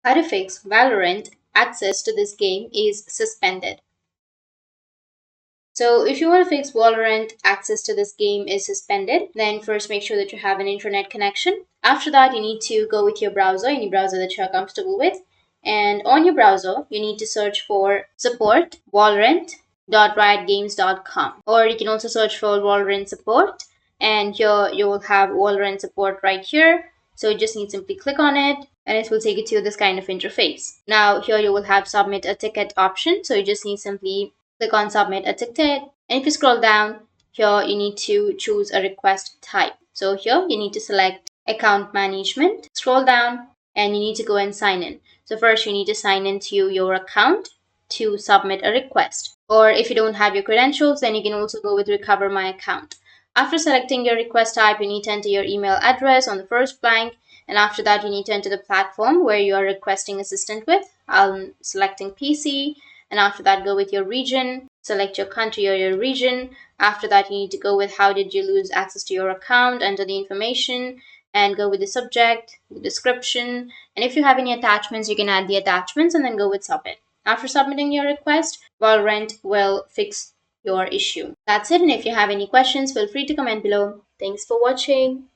How to fix Valorant access to this game is suspended. So if you want to fix Valorant access to this game is suspended, then first make sure that you have an internet connection. After that, you need to go with your browser, any browser that you're comfortable with. And on your browser, you need to search for support valorant.riotgames.com. Or you can also search for Valorant support. And here you will have Valorant support right here. So you just need to simply click on it and it will take you to this kind of interface. Now here you will have submit a ticket option. So you just need simply click on submit a ticket. And if you scroll down, here you need to choose a request type. So here you need to select account management, scroll down, and you need to go and sign in. So first you need to sign into your account to submit a request. Or if you don't have your credentials, then you can also go with recover my account. After selecting your request type, you need to enter your email address on the first blank, and after that you need to enter the platform where you are requesting assistance with. I'm selecting PC, and after that go with your region, select your country or your region. After that you need to go with how did you lose access to your account, enter the information, and go with the subject, the description, and if you have any attachments you can add the attachments and then go with submit. After submitting your request, Valorant will fix your issue. That's it, and if you have any questions feel free to comment below. Thanks for watching.